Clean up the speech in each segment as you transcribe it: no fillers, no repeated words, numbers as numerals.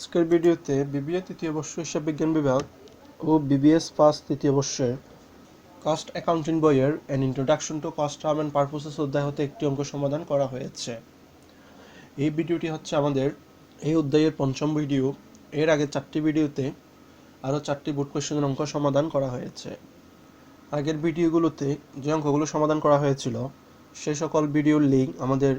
আজকের ভিডিওতে বিবিএ তৃতীয় বর্ষ হিসাব বিজ্ঞান বিভাগ ও বিবিএস ফার্স্ট তৃতীয় বর্ষের কস্ট অ্যাকাউন্টিং বইয়ের an introduction to cost term and পারপোসেস অধ্যায় হতে একটি অঙ্ক সমাধান করা হয়েছে। এই ভিডিওটি হচ্ছে আমাদের এই অধ্যায়ের পঞ্চম ভিডিও। এর আগে 4টি ভিডিওতে আরও 4টি বোর্ড কোয়েশ্চেনের অঙ্ক সমাধান করা হয়েছে। আগের ভিডিওগুলোতে যে অঙ্কগুলো সমাধান করা হয়েছিল সেই সকল ভিডিওর লিঙ্ক আমাদের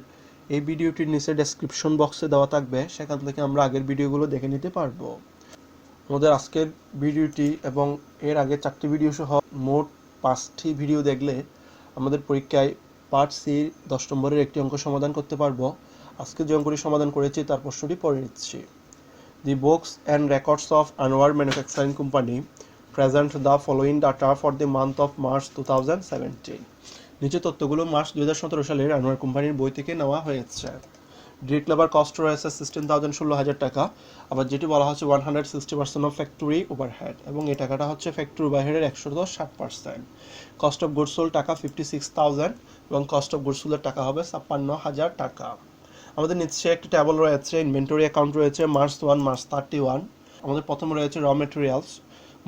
এই ভিডিওটির নিচে ডেসক্রিপশন বক্সে দেওয়া থাকবে, সেখান থেকে আমরা আগের ভিডিওগুলো দেখে নিতে পারবো। আমাদের আজকের ভিডিওটি এবং এর আগে 4টি ভিডিও সহ মোট 5টি ভিডিও দেখলে আমাদের পরীক্ষায় পার্ট সির 10 নম্বরের একটি অঙ্ক সমাধান করতে পারবো। আজকে যে অঙ্কটি সমাধান করেছি তার প্রশ্নটি পড়ে নিচ্ছি। দি books and records of Anwar manufacturing company present the following data for the month of March 2017। নিচে তথ্যগুলো মার্চ 2017 সালের আনোয়ার কোম্পানির বই থেকে নেওয়া হয়েছে। ডিরেক্ট লেবার কস্ট রয়েছে 16,000 টাকা, আবার যেটি বলা হচ্ছে 160% অফ ফ্যাক্টরি ওভারহেড, এবং এই টাকাটা হচ্ছে ফ্যাক্টরি ওভারহেডের 160%। কস্ট অফ গুডস সোল্ড টাকা 56,000 এবং কস্ট অফ গুডস সোল্ডের টাকা হবে 56,000 টাকা। আমাদের নিচে একটি টেবল রয়েছে, ইনভেন্টরি অ্যাকাউন্ট রয়েছে মার্চ 1 মার্চ 31। আমাদের প্রথমে রয়েছে র মেটেরিয়ালস,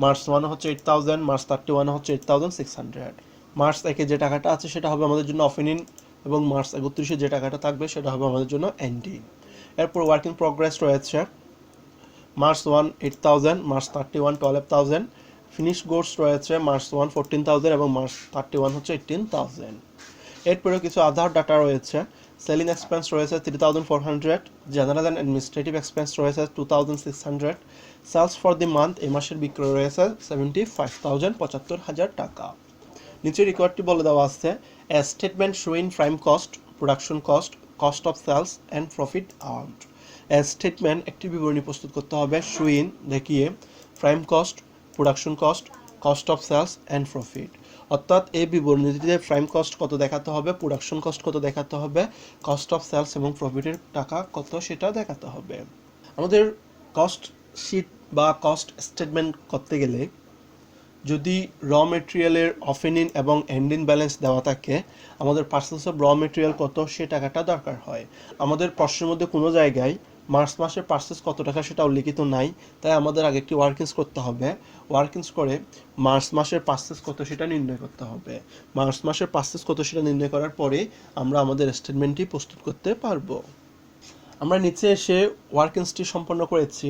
মার্চ 1 হচ্ছে 8,000, মার্চ 31 হচ্ছে 8,600। মার্চ 1 যে টাকাটা আছে সেটা হবে আমাদের জন্য অফেনিন, এবং মার্চ 31 যে টাকাটা থাকবে সেটা হবে আমাদের জন্য এন্ডিং। এরপর ওয়ার্ক ইন প্রোগ্রেস রয়েছে মার্চ 1 8,000, মার্চ 31 12,000। ফিনিশ গুডস রয়েছে মার্চ 1 14,000 এবং মার্চ 31 হচ্ছে 18,000। এরপরেও কিছু আধার ডাটা রয়েছে। সেলিং এক্সপেন্স রয়েছে 3,400, জেনারেল অ্যান্ড অ্যাডমিনিস্ট্রেটিভ এক্সপেন্স রয়েছে 2,600, সেলস ফর দি মান্থ এই মাসের বিক্রয় রয়েছে 75,000 75,000 টাকা। নিচে রিকোয়ার্ডটি বলে দেওয়া আছে, a statement showing prime cost, production cost, cost of sales and profit earned. A statement একটি বিবরণী প্রস্তুত করতে হবে শোয়িং দেখিয়ে prime cost, production cost, cost of sales and profit. অর্থাৎ এই বিবরণীতে প্রাইম কস্ট কত দেখাতে হবে, প্রোডাকশন কস্ট কত দেখাতে হবে, কস্ট অফ সেলস এবং প্রফিটের টাকা কত সেটা দেখাতে হবে। আমাদের কস্ট শিট বা কস্ট স্টেটমেন্ট করতে গেলে যদি র মেটেরিয়ালের অফেনিন এবং এন্ডিন ব্যালেন্স দেওয়া থাকে, আমাদের পার্সেন্স অফ র মেটেরিয়াল কত সে টাকাটা দরকার হয়। আমাদের প্রশ্নের মধ্যে কোনো জায়গায় মার্চ মাসের পার্সেস কত টাকা সেটা উল্লিখিত নাই, তাই আমাদের আগে একটি ওয়ার্কিংস করতে হবে। ওয়ার্কিংস করে মার্চ মাসের পার্সেস কত সেটা নির্ণয় করতে হবে। মার্চ মাসের পার্সেস কত সেটা নির্ণয় করার পরে আমরা আমাদের স্টেটমেন্টটি প্রস্তুত করতে পারবো। আমরা নিচে এসে ওয়ার্কিংসটি সম্পন্ন করেছি।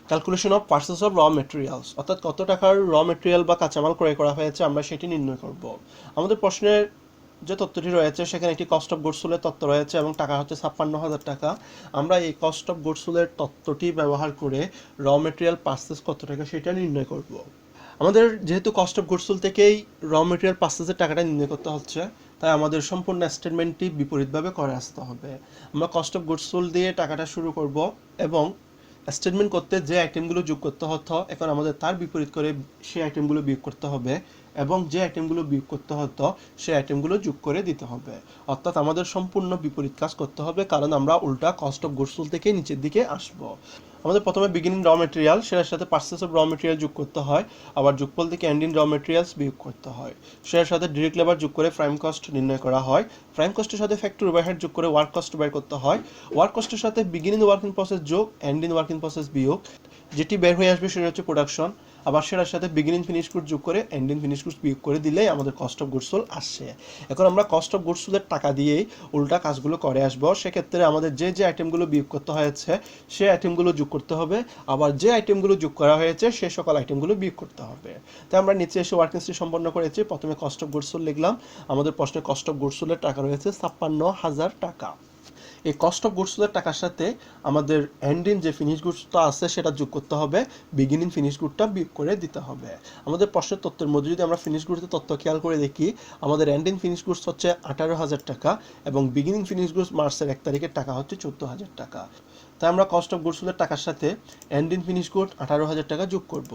Calculation of purchase of raw materials, অর্থাৎ কত টাকার র মেটেরিয়াল বা কাঁচামাল ক্রয় করা হয়েছে আমরা সেটি নির্ণয় করব। আমাদের প্রশ্নের যে তথ্যটি রয়েছে সেখানে একটি কস্ট অফ গুডস সোল্ডের তথ্য রয়েছে এবং টাকা হচ্ছে 56,000 টাকা। আমরা এই কস্ট অফ গুডস সোল্ডের তথ্যটি ব্যবহার করে র মেটেরিয়াল পার্সেস কত টাকা সেটা নির্ণয় করব। আমাদের যেহেতু কস্ট অফ গুডস সোল্ড থেকেই র মেটেরিয়াল পার্সেসের টাকাটা নির্ণয় করতে হচ্ছে, তাই আমাদের সম্পূর্ণ স্টেটমেন্টটি বিপরীতভাবে করে আসতে হবে। আমরা কস্ট অফ গুডস সোল্ড দিয়ে টাকাটা শুরু করব এবং স্টেটমেন্ট করতে যে আইটেমগুলো যোগ করতে হতো এখন আমাদের তার বিপরীত করে সেই আইটেমগুলো বিয়োগ করতে হবে, এবং যে আইটেমগুলো বিয়োগ করতে হতো সেই আইটেমগুলো যোগ করে দিতে হবে। অর্থাৎ আমাদের সম্পূর্ণ বিপরীত কাজ করতে হবে, কারণ আমরা উল্টা কস্ট অফ গুডস সোল্ড থেকে নিচের দিকে আসব। আমাদের প্রথমে বিগিনিং র মেটেরিয়াল, সেটার সাথে পার্সেস অফ র মেটেরিয়াল যোগ করতে হয়, আবার যোগফল থেকে এন্ডিং র মেটেরিয়ালস বিয়োগ করতে হয়। সেটার সাথে ডিরেক্ট লেবার যোগ করে প্রাইম কস্ট নির্ণয় করা হয়। প্রাইম কস্টের সাথে ফ্যাক্টরি ওভারহেড যোগ করে ওয়ার্ক কস্ট বের করতে হয়। ওয়ার্ক কস্টের সাথে বিগিনিং ওয়ার্কিং প্রসেস যোগ, এন্ডিং ওয়ার্কিং প্রসেস বিয়োগ, যেটি বের হয়ে আসবে সেটা হচ্ছে প্রোডাকশন। আবার সেটার সাথে বিগিনিং ফিনিশ গুডস যোগ করে এন্ডিং ফিনিশ গুডস বিয়োগ করে দিলেই আমাদের কস্ট অফ গুডস সোল্ড আসছে। এখন আমরা কস্ট অফ গুডস সোল্ডের টাকা দিয়েই উল্টা কাজগুলো করে আসবো। সেক্ষেত্রে আমাদের যে যে আইটেমগুলো বিয়োগ করতে হয়েছে সেই আইটেমগুলো যোগ করতে হবে, আবার যে আইটেমগুলো যোগ করা হয়েছে সে সকল আইটেমগুলো বিয়োগ করতে হবে। তাই আমরা নিচে এসে ওয়ার্কিংসটি সম্পন্ন করেছি। প্রথমে কস্ট অফ গুডস সোল্ড লিখলাম। আমাদের প্রশ্নে কস্ট অফ গুডস সোল্ডের টাকা রয়েছে 56,000 টাকা। এই কস্ট অফ গুডস সোল্ডের টাকার সাথে আমাদের এন্ডিং যে ফিনিশ গুডসটা আছে সেটা যোগ করতে হবে, বিগিনিং ফিনিশ গুডটা বিয়োগ করে দিতে হবে। আমাদের প্রশ্নের তথ্যের মধ্যে যদি আমরা ফিনিশ গুডসের তথ্য খেয়াল করে দেখি, আমাদের এন্ডিং ফিনিশ গুডস হচ্ছে 18,000 টাকা এবং বিগিনিং ফিনিশ গুডস মার্চের 1 তারিখের টাকা হচ্ছে 14,000 টাকা। তাই আমরা কস্ট অফ গুডস সোল্ডের টাকার সাথে এন্ডিং ফিনিশ গুড 18,000 টাকা যোগ করব।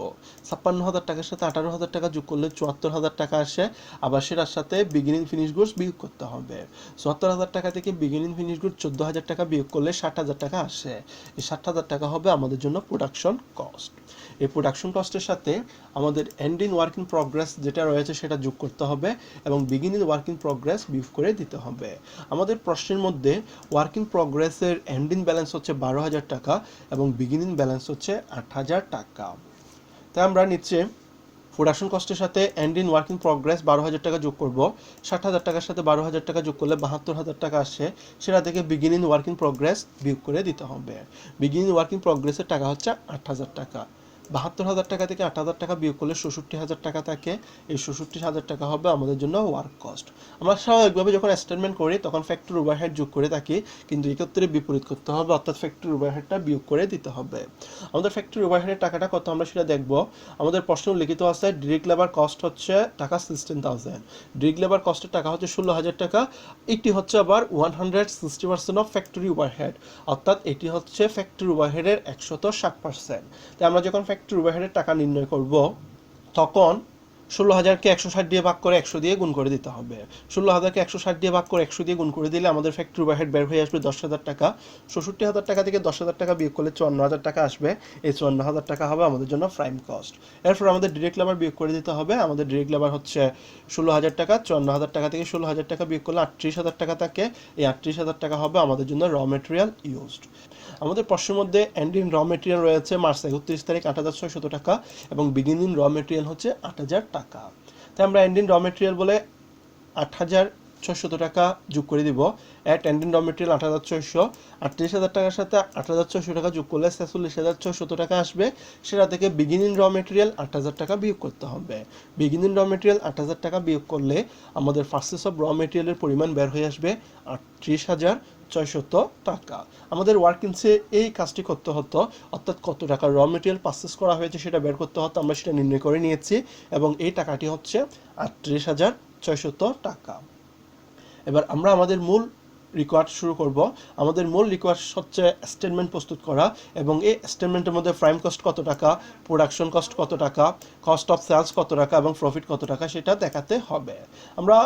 56,000 টাকার সাথে 18,000 টাকা যোগ করলে 74,000 টাকা আসে। আবার সেটার সাথে বিগিনিং ফিনিশ গুডস বিয়োগ করতে হবে। 74,000 টাকা থেকে বিগিনিং ফিনিশ গুড 14,000 টাকা বিয়োগ করলে 60,000 টাকা আসে। এই 60,000 টাকা হবে আমাদের জন্য প্রোডাকশন কস্ট। এই প্রোডাকশন কস্টের সাথে আমাদের এন্ডিং ওয়ার্ক ইন প্রগ্রেস যেটা রয়েছে সেটা যোগ করতে হবে এবং বিগিনিং ওয়ার্ক ইন প্রগ্রেস বিয়োগ করে দিতে হবে। আমাদের প্রশ্নের মধ্যে ওয়ার্ক ইন প্রগ্রেসের এন্ডিং ব্যালেন্স হচ্ছে 12 12,000 টাকা এবং বিগিনিং ব্যালেন্স হচ্ছে 8,000 টাকা। তাই আমরা নিচে প্রোডাকশন কস্টের সাথে ending work in progress 12,000 টাকা যোগ করব। 60,000 টাকার সাথে 12,000 টাকা যোগ করলে 72,000 টাকা আসে। সেটা থেকে বিগিনিং ওয়ার্ক ইন প্রগ্রেস বিয়োগ করে দিতে হবে। বিগিনিং ওয়ার্ক ইন প্রগ্রেসের টাকা হচ্ছে 8,000 টাকা। 72,000 টাকা থেকে 8,000 টাকা বিয়োগ করলে 66,000 টাকা থাকে। এই 66,000 টাকা হবে আমাদের জন্য ওয়ার্ক কস্ট। আমরা স্বাভাবিকভাবে যখন স্টেটমেন্ট করি তখন ফ্যাক্টরি ওভারহেড যোগ করে থাকি, কিন্তু এক্ষেত্রে বিপরীত করতে হবে, অর্থাৎ ফ্যাক্টরি ওভারহেডটা বিয়োগ করে দিতে হবে। আমাদের ফ্যাক্টরি ওভারহেডের টাকাটা কত আমরা সেটা দেখব। আমাদের প্রশ্নে লিখিত আছে ডিরেক্ট লেবার কস্ট হচ্ছে টাকা 16,000। ডিরেক্ট লেবার কস্টের টাকা হচ্ছে 16,000 টাকা। এটি হচ্ছে আবার 160% অফ ফ্যাক্টরি ওভারহেড, অর্থাৎ এটি হচ্ছে ফ্যাক্টরি ওভারহেডের 160%। তাই আমরা যখন ফ্যাক্টরি ওভারহেডের টাকা নির্ণয় করব তখন 16,000কে 160 দিয়ে ভাগ করে 100 দিয়ে গুণ করে দিতে হবে। 16,000কে 160 দিয়ে ভাগ করে 100 দিয়ে গুণ করে দিলে আমাদের ফ্যাক্টরি ওভারহেড বের হয়ে আসবে 10,000 টাকা। 66,000 টাকা থেকে 10,000 টাকা বিয়োগ করলে 54,000 টাকা আসবে। এই 54,000 টাকা হবে আমাদের জন্য প্রাইম কস্ট। এরপর আমাদের ডিরেক্ট লেবার বিয়োগ করে দিতে হবে। আমাদের ডিরেক্ট লেবার হচ্ছে 16,000 টাকা। 54,000 টাকা থেকে 16,000 টাকা বিয়োগ করলে 38,000 টাকা থাকে। এই 38,000 টাকা হবে আমাদের জন্য র মেটেরিয়াল ইউজড। আমাদের প্রশ্নের মধ্যে এন্ড ইন র মেটেরিয়াল রয়েছে মার্চ 31 তারিখ 8,600 টাকা এবং বিগিনিং র মেটেরিয়াল হচ্ছে 8,000 টাকা। তাই আমরা এন্ড ইন র মেটেরিয়াল বলে 8,600 টাকা যোগ করে দিব। অ্যাট এন্ড ইন র মেটেরিয়াল 8,600, 38,000 টাকার সাথে 8,600 টাকা যোগ করলে 46,600 টাকা আসবে। সেটা থেকে বিগিনিং র মেটেরিয়াল 8,000 টাকা বিয়োগ করতে হবে। বিগিনিং র মেটেরিয়াল 8,000 টাকা বিয়োগ করলে আমাদের পারচেজ অফ র মেটেরিয়ালের পরিমাণ বের হয়ে আসবে 38,600 টাকা। আমাদের ওয়ার্কিংসে এই কাজটি করতে হতো, অর্থাৎ কত টাকা র মেটেরিয়াল পারচেজ করা হয়েছে সেটা বের করতে হতো। আমরা সেটা নির্ণয় করে নিয়েছি এবং এই টাকাটি হচ্ছে 38,600 টাকা। এবার আমরা আমাদের মূল রিকোয়ার্ড শুরু করব। আমাদের মূল রিকোয়ার্ড হচ্ছে স্টেটমেন্ট প্রস্তুত করা এবং এই স্টেটমেন্টের মধ্যে প্রাইম কস্ট কত টাকা, প্রোডাকশন কস্ট কত টাকা, কস্ট অফ সেলস কত টাকা এবং প্রফিট কত টাকা সেটা দেখাতে হবে। আমরা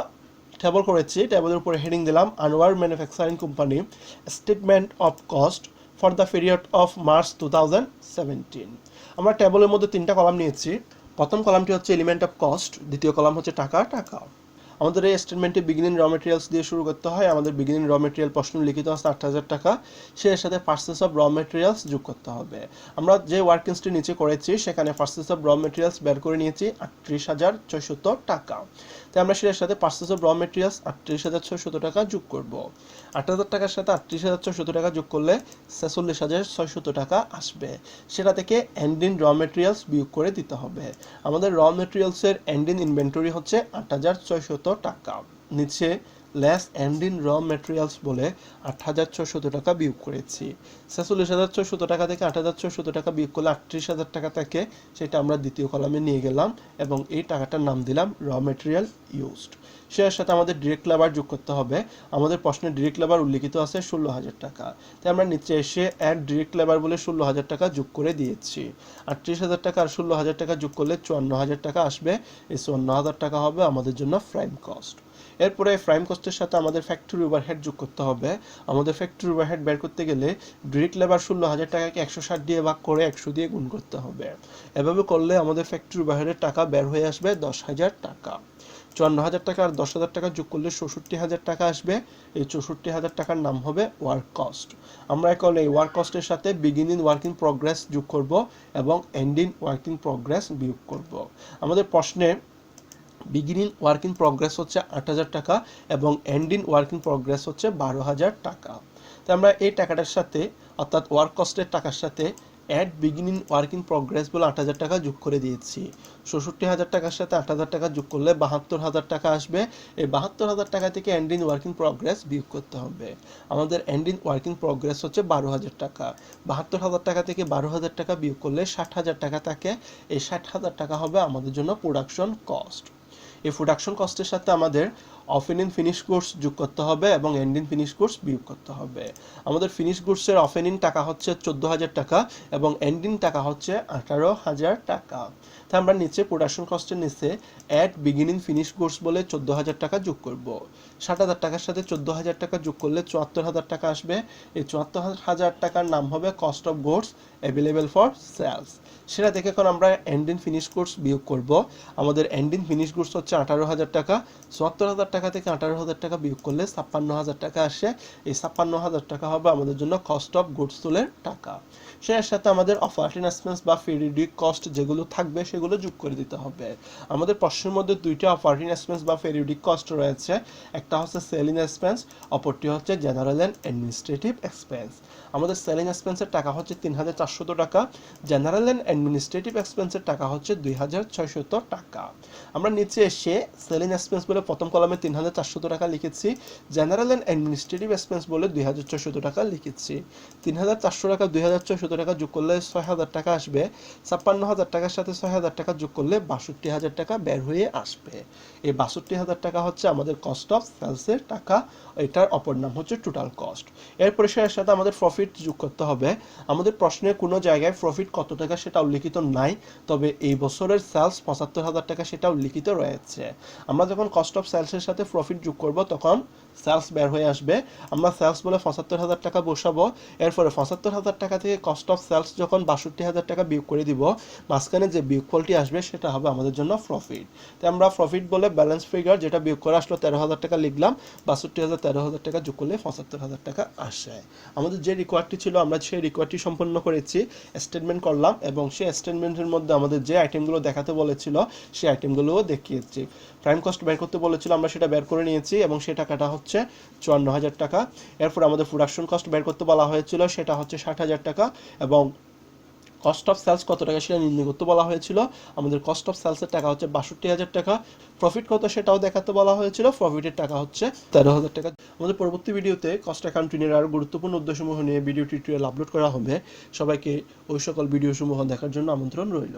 টেবল করেছি, টেবলের উপরে হেডিং দিলাম Anwar manufacturing company statement of cost for the period of March 2017। আমরা টেবলের মধ্যে 3টা কলাম নিয়েছি। প্রথম কলামটি হচ্ছে এলিমেন্ট অফ কস্ট, দ্বিতীয় কলাম হচ্ছে টাকা। আমাদের এই স্টেটমেন্টে বিগিনিং র মেটেরিয়ালস দিয়ে শুরু করতে হয়। আমাদের বিগিনিং র মেটেরিয়াল প্রশ্ন লিখিত আছে 8,000 টাকা। এর সাথে পারচেজ অফ র মেটেরিয়ালস যোগ করতে হবে। আমরা যে ওয়ার্কিংসটি নিচে করেছি সেখানে পারচেজ অফ র মেটেরিয়ালস বের করে নিয়েছি 38,600 টাকা। তাই আমরা সেটার সাথে পারচেজ অফ র মেটেরিয়ালস 38,600 টাকা যোগ করব। 8,000 টাকার সাথে 38,600 টাকা যোগ করলে 46,600 টাকা আসবে। সেটা থেকে এন্ড ইন র মেটেরিয়ালস বিয়োগ করে দিতে হবে। আমাদের র মেটেরিয়ালসের এন্ড ইন ইনভেন্টরি হচ্ছে 8,600 টাকা। নিচে less ending raw materials বলে 8,600 টাকা বিয়োগ করেছি। 46,600 টাকা থেকে 8,600 টাকা বিয়োগ করলে 38,000 টাকা থাকে। সেটা আমরা দ্বিতীয় কলামে নিয়ে গেলাম এবং এই টাকাটার নাম দিলাম র মেটেরিয়াল ইউজড। সেটার সাথে আমাদের ডিরেক্ট লেবার যোগ করতে হবে। আমাদের প্রশ্নে ডিরেক্ট লেবার উল্লিখিত আছে 16,000 টাকা। তাই আমরা নিচে এসে অ্যাড ডিরেক্ট লেবার বলে 16,000 টাকা যোগ করে দিয়েছি। 38,000 টাকা আর 16,000 টাকা যোগ করলে 54,000 টাকা আসবে। এই 54,000 টাকা হবে আমাদের জন্য প্রাইম কস্ট। এরপরে প্রাইম কস্টের সাথে আমাদের ফ্যাক্টরি ওভারহেড যোগ করতে হবে। আমাদের ফ্যাক্টরি ওভারহেড বের করতে গেলে ডিরেক্ট লেবার 16,000 টাকাকে 160 দিয়ে ভাগ করে 100 দিয়ে গুণ করতে হবে। এভাবে করলে আমাদের ফ্যাক্টরি ওভারহেডের টাকা বের হয়ে আসবে 10,000 টাকা। 54,000 টাকা আর 10,000 টাকা যোগ করলে 64,000 টাকা আসবে। এই 64,000 টাকার নাম হবে ওয়ার্ক কস্ট। আমরা এখন এই ওয়ার্ক কস্টের সাথে বিগিনিং ওয়ার্ক ইন প্রগ্রেস যোগ করব এবং ending work in progress বিয়োগ করব। আমাদের প্রশ্নে বিগিনিং ওয়ার্ক ইন প্রগ্রেস হচ্ছে 8,000 টাকা এবং ending work in progress হচ্ছে 12,000 টাকা। তো আমরা এই টাকাটার সাথে অর্থাৎ ওয়ার্ক কস্টের টাকার সাথে add beginning work in progress বলে 8,000 টাকা যোগ করে দিয়েছি। 66,000 টাকার সাথে 8,000 টাকা যোগ করলে 72,000 টাকা আসবে। এই 72,000 টাকা থেকে ending work in progress বিয়োগ করতে হবে। আমাদের ending work in progress হচ্ছে 12,000 টাকা। 72,000 টাকা থেকে 12,000 টাকা বিয়োগ করলে 60,000 টাকা থাকে। এই 60,000 টাকা হবে আমাদের জন্য প্রোডাকশন কস্ট। এই প্রোডাকশন কস্টের সাথে আমাদের অফেন ইন ফিনিশ গুডস যোগ করতে হবে এবং এন্ড ইন ফিনিশ গুডস বিয়োগ করতে হবে। আমাদের ফিনিশ গুডসের অফেন ইন টাকা হচ্ছে 14,000 টাকা এবং এন্ড ইন টাকা হচ্ছে 18,000 টাকা। তাই আমরা নিচে প্রোডাকশন কস্টের নিচে অ্যাড বিগিনিং ফিনিশ গুডস বলে 14,000 টাকা যোগ করব। 60,000 টাকার সাথে 14,000 টাকা যোগ করলে 74,000 টাকা আসবে। এই 74,000 টাকার নাম হবে cost of goods available for sales. সেটা থেকে এখন আমরা এন্ড ইন ফিনিশ গুডস বিয়োগ করব। আমাদের এন্ড ইন ফিনিশ গুডস হচ্ছে 18,000 টাকা। 74,000 টাকা থেকে 18,000 টাকা বিয়োগ করলে 56,000 টাকা আসে। এই 56,000 টাকা হবে আমাদের জন্য কস্ট অফ গুডস সোল্ডের টাকা। সেটার সাথে আমাদের অপারেটিং এক্সপেন্স বা পিরিয়ডিক কস্ট যেগুলো থাকবে সেগুলো যোগ করে দিতে হবে। আমাদের প্রশ্নের মধ্যে দুইটা অপারেটিং এক্সপেন্স বা পিরিয়ডিক কস্ট রয়েছে, একটা হচ্ছে সেলিং এক্সপেন্স, অপরটি হচ্ছে জেনারেল অ্যান্ড অ্যাডমিনিস্ট্রেটিভ এক্সপেন্স। আমাদের সেলিং এক্সপেন্সের টাকা হচ্ছে 3,400 টাকা, জেনারেল অ্যান্ড অ্যাডমিনিস্ট্রেটিভ এক্সপেন্সের টাকা হচ্ছে 2,600 টাকা। আমরা নিচে এসে সেলিং এক্সপেন্স বলে প্রথম কলামে 3,400 টাকা লিখেছি, জেনারেল অ্যান্ড অ্যাডমিনিস্ট্রেটিভ এক্সপেন্স বলে 2,600 টাকা লিখেছি। 3,400 টাকা 2,600 টাকা যোগ করলে 6,000 টাকা আসবে। 56,000 টাকার সাথে 6,000 টাকা যোগ করলে 62,000 টাকা বের হয়ে আসবে। এই 62,000 টাকা হচ্ছে আমাদের কস্ট অফ সেলসের টাকা, এটার অপর নাম হচ্ছে টোটাল কস্ট। এরপরে সেটার সাথে আমাদের প্রফিট যোগ করতে হবে। আমাদের প্রশ্নে কোনো জায়গায় প্রফিট কত টাকা সেটা উল্লিখিত নাই, তবে এই বছরের সেলস 75,000 টাকা সেটা উল্লিখিত রয়েছে। আমরা যখন কস্ট অফ সেলসের সাথে প্রফিট যোগ করব তখন সেলস বের হয়ে আসবে। আমরা সেলস বলে 75,000 টাকা বসাবো, এরপরে 75,000 টাকা থেকে কস্ট অফ সেলস যখন 62,000 টাকা বিয়োগ করে দিব, মাঝখানে যে বিয়োগফলটি আসবে সেটা হবে আমাদের জন্য প্রফিট। তাই আমরা প্রফিট বলে ব্যালেন্স ফিগার যেটা বিয়োগ করে আসলো 13,000 টাকা লিখলাম, 62,000 13,000 টাকা যোগ করলে 75,000 টাকা আসে। আমাদের যে রিকোয়ার্ডটি ছিল আমরা সেই রিকোয়ার্ডটি সম্পন্ন করেছি, স্টেটমেন্ট করলাম এবং সেই স্টেটমেন্টের মধ্যে আমাদের যে আইটেমগুলো দেখাতে বলেছিল সেই আইটেমগুলোও দেখিয়েছি। প্রাইম কস্ট বের করতে বলেছিল, আমরা সেটা বের করে নিয়েছি এবং সেই টাকাটা হচ্ছে 54,000 টাকা। এরপর আমাদের প্রোডাকশন কস্ট বের করতে বলা হয়েছিল, সেটা হচ্ছে 60,000 টাকা এবং কস্ট অফ সেলস কত টাকা সেটা নির্ণয় করতে বলা হয়েছিল। আমাদের কস্ট অফ সেলসের টাকা হচ্ছে 62,000 টাকা। প্রফিট কত সেটাও দেখাতে বলা হয়েছিল, প্রফিটের টাকা হচ্ছে 13,000 টাকা। আমাদের পরবর্তী ভিডিওতে কস্ট অ্যাকাউন্টিংয়ের আরও গুরুত্বপূর্ণ উদ্দেশ্যসমূহ নিয়ে ভিডিও টিউটোরিয়াল আপলোড করা হবে। সবাইকে ওই সকল ভিডিওসমূহ দেখার জন্য আমন্ত্রণ রইল।